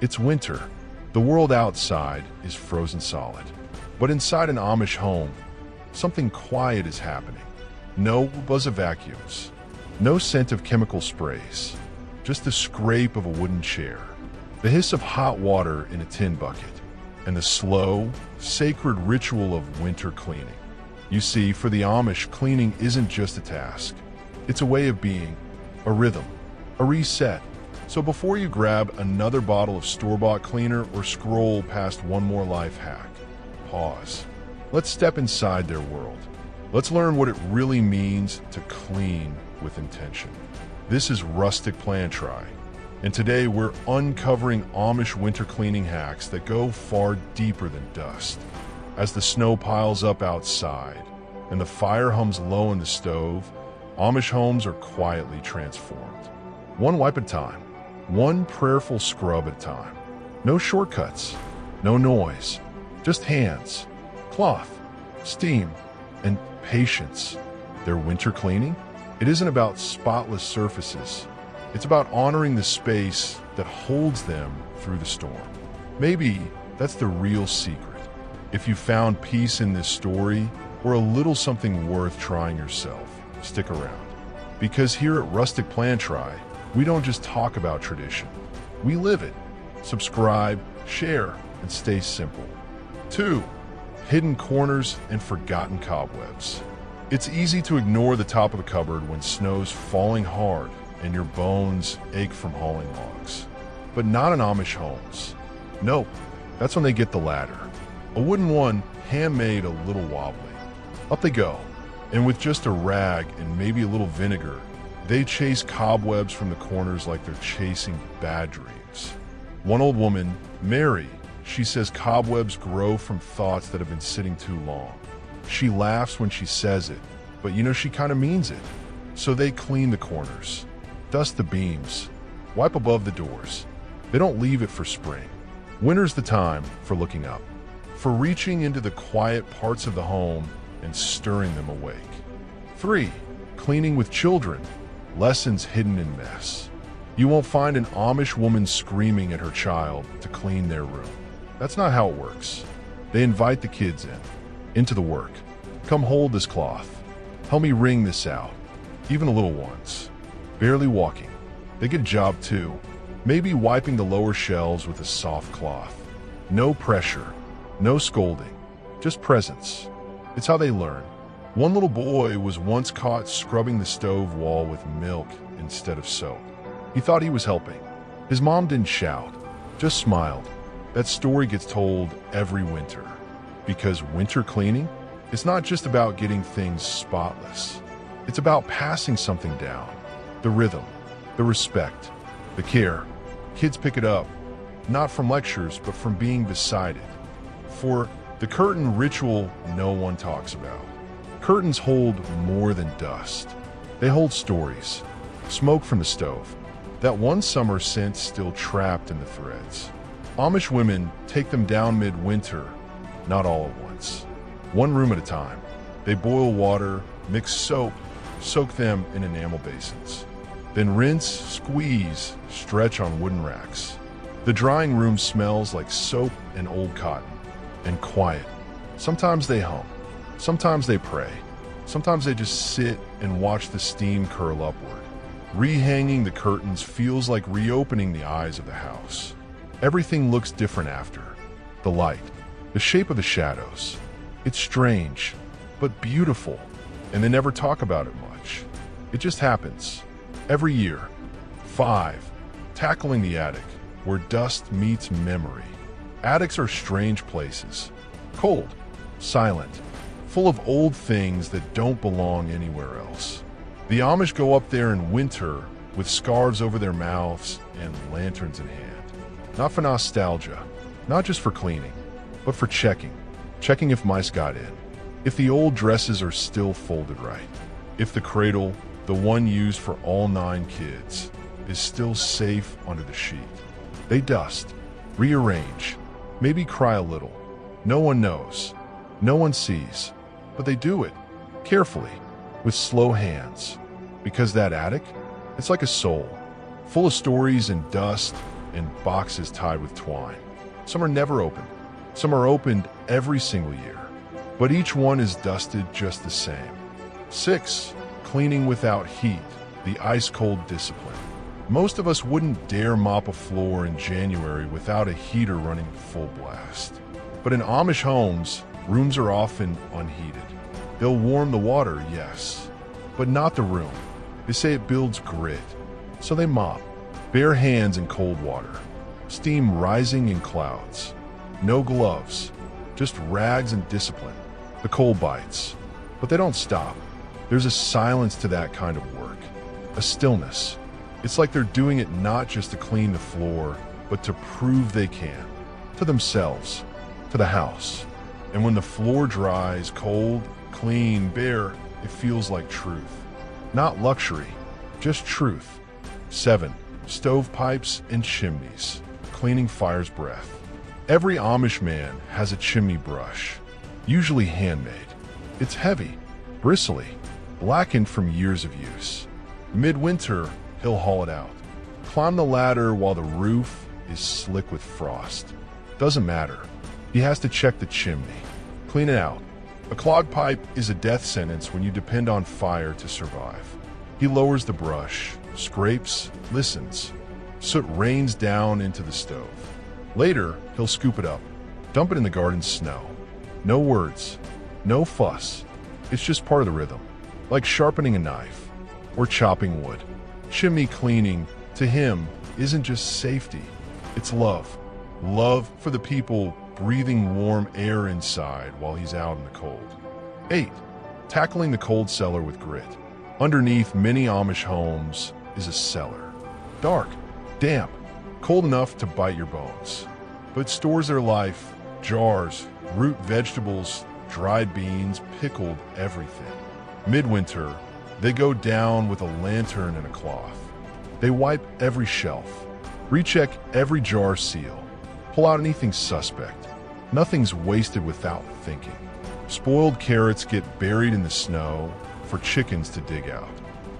It's winter. The world outside is frozen solid. But inside an Amish home, something quiet is happening. No buzz of vacuums, no scent of chemical sprays, just the scrape of a wooden chair, the hiss of hot water in a tin bucket, and the slow, sacred ritual of winter cleaning. You see, for the Amish, cleaning isn't just a task. It's a way of being, a rhythm, a reset. So before you grab another bottle of store-bought cleaner or scroll past one more life hack, pause. Let's step inside their world. Let's learn what it really means to clean with intention. This is Rustic Plantry, and today we're uncovering Amish winter cleaning hacks that go far deeper than dust. As the snow piles up outside and the fire hums low in the stove, Amish homes are quietly transformed. One wipe at a time, one prayerful scrub at a time. No shortcuts, no noise, just hands, cloth, steam, and patience. Their winter cleaning? It isn't about spotless surfaces. It's about honoring the space that holds them through the storm. Maybe that's the real secret. If you found peace in this story, or a little something worth trying yourself, stick around. Because here at Rustic Plantry, we don't just talk about tradition. We live it. Subscribe, share, and stay simple. 2. Hidden corners and forgotten cobwebs. It's easy to ignore the top of the cupboard when snow's falling hard and your bones ache from hauling logs. But not in Amish homes. Nope, that's when they get the ladder. A wooden one, handmade a little wobbly. Up they go, and with just a rag and maybe a little vinegar, they chase cobwebs from the corners like they're chasing bad dreams. One old woman, Mary, she says cobwebs grow from thoughts that have been sitting too long. She laughs when she says it, but she kind of means it. So they clean the corners, dust the beams, wipe above the doors. They don't leave it for spring. Winter's the time for looking up, for reaching into the quiet parts of the home and stirring them awake. 3. Cleaning with children. Lessons hidden in mess. You won't find an Amish woman screaming at her child to clean their room. That's not how it works. They invite the kids into the work. Come hold this cloth. Help me wring this out. Even the little ones, barely walking, they get a job too. Maybe wiping the lower shelves with a soft cloth. No pressure, no scolding, just presence. It's how they learn. One little boy was once caught scrubbing the stove wall with milk instead of soap. He thought he was helping. His mom didn't shout, just smiled. That story gets told every winter. Because winter cleaning, it's not just about getting things spotless. It's about passing something down. The rhythm, the respect, the care. Kids pick it up, not from lectures, but from being beside it. For the curtain ritual no one talks about. Curtains hold more than dust. They hold stories, smoke from the stove, that one summer scent still trapped in the threads. Amish women take them down midwinter, not all at once. One room at a time. They boil water, mix soap, soak them in enamel basins. Then rinse, squeeze, stretch on wooden racks. The drying room smells like soap and old cotton, and quiet. Sometimes they hum. Sometimes they pray. Sometimes they just sit and watch the steam curl upward. Rehanging the curtains feels like reopening the eyes of the house. Everything looks different after. The light, the shape of the shadows. It's strange, but beautiful, and they never talk about it much. It just happens. Every year. 5. Tackling the attic, where dust meets memory. Attics are strange places. Cold, silent, full of old things that don't belong anywhere else. The Amish go up there in winter with scarves over their mouths and lanterns in hand. Not for nostalgia, not just for cleaning, but for checking if mice got in, if the old dresses are still folded right, if the cradle, the one used for all 9 kids, is still safe under the sheet. They dust, rearrange, maybe cry a little. No one knows, no one sees, but they do it, carefully, with slow hands. Because that attic, it's like a soul, full of stories and dust and boxes tied with twine. Some are never opened. Some are opened every single year. But each one is dusted just the same. 6. Cleaning without heat, the ice-cold discipline. Most of us wouldn't dare mop a floor in January without a heater running full blast. But in Amish homes, rooms are often unheated. They'll warm the water, yes, but not the room. They say it builds grit, so they mop, bare hands in cold water, steam rising in clouds. No gloves, just rags and discipline. The cold bites, but they don't stop. There's a silence to that kind of work, a stillness. It's like they're doing it not just to clean the floor, but to prove they can, to themselves, to the house. And when the floor dries, cold, clean, bare, it feels like truth. Not luxury, just truth. 7. Stovepipes and chimneys, cleaning fire's breath. Every Amish man has a chimney brush, usually handmade. It's heavy, bristly, blackened from years of use. Midwinter, he'll haul it out, climb the ladder while the roof is slick with frost. Doesn't matter. He has to check the chimney, clean it out. A clogged pipe is a death sentence when you depend on fire to survive. He lowers the brush, scrapes, listens. Soot rains down into the stove. Later, he'll scoop it up, dump it in the garden's snow. No words, no fuss. It's just part of the rhythm, like sharpening a knife or chopping wood. Chimney cleaning, to him, isn't just safety. It's love. Love for the people breathing warm air inside while he's out in the cold. 8. Tackling the cold cellar with grit. Underneath many Amish homes is a cellar. Dark, damp, cold enough to bite your bones. But stores their life, jars, root vegetables, dried beans, pickled everything. Midwinter, they go down with a lantern and a cloth. They wipe every shelf, recheck every jar seal, pull out anything suspect. Nothing's wasted without thinking. Spoiled carrots get buried in the snow for chickens to dig out.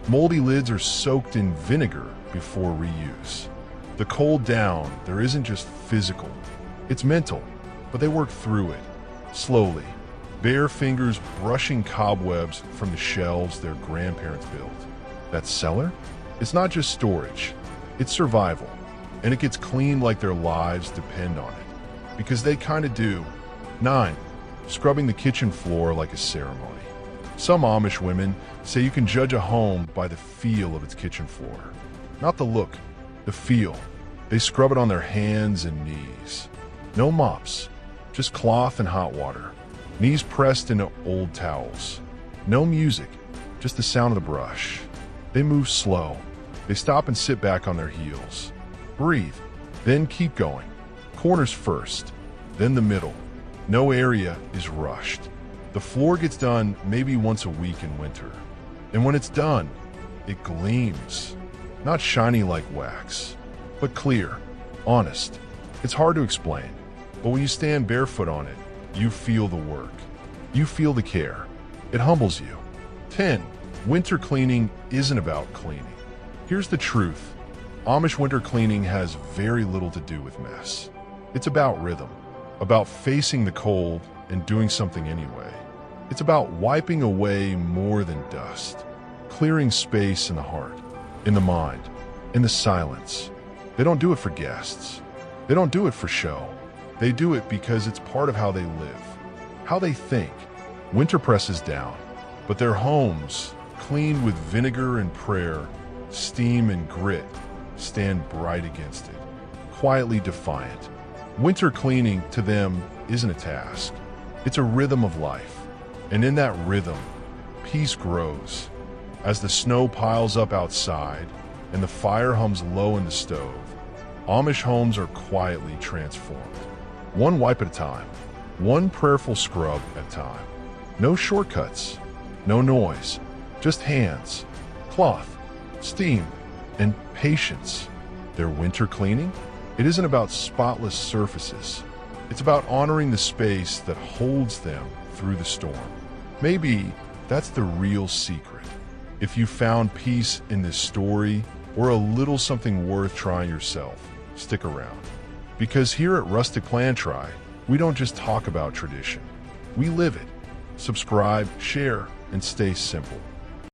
Moldy lids are soaked in vinegar before reuse. The cold down, there isn't just physical, it's mental, but they work through it, slowly, bare fingers brushing cobwebs from the shelves their grandparents built. That cellar? It's not just storage, it's survival, and it gets cleaned like their lives depend on it. Because they kinda do. 9. Scrubbing the kitchen floor like a ceremony. Some Amish women say you can judge a home by the feel of its kitchen floor. Not the look, the feel. They scrub it on their hands and knees. No mops, just cloth and hot water. Knees pressed into old towels. No music, just the sound of the brush. They move slow. They stop and sit back on their heels. Breathe, then keep going. Corners first, then the middle. No area is rushed. The floor gets done maybe once a week in winter. And when it's done, it gleams. Not shiny like wax, but clear, honest. It's hard to explain, but when you stand barefoot on it, you feel the work. You feel the care. It humbles you. 10. Winter cleaning isn't about cleaning. Here's the truth. Amish winter cleaning has very little to do with mess. It's about rhythm, about facing the cold and doing something anyway. It's about wiping away more than dust, clearing space in the heart, in the mind, in the silence. They don't do it for guests. They don't do it for show. They do it because it's part of how they live, how they think. Winter presses down, but their homes, cleaned with vinegar and prayer, steam and grit, stand bright against it, quietly defiant. Winter cleaning, to them, isn't a task. It's a rhythm of life. And in that rhythm, peace grows. As the snow piles up outside and the fire hums low in the stove, Amish homes are quietly transformed. One wipe at a time, one prayerful scrub at a time. No shortcuts, no noise, just hands, cloth, steam, and patience. Their winter cleaning? It isn't about spotless surfaces. It's about honoring the space that holds them through the storm. Maybe that's the real secret. If you found peace in this story or a little something worth trying yourself, stick around. Because here at Rustic Plantry, we don't just talk about tradition. We live it. Subscribe, share, and stay simple.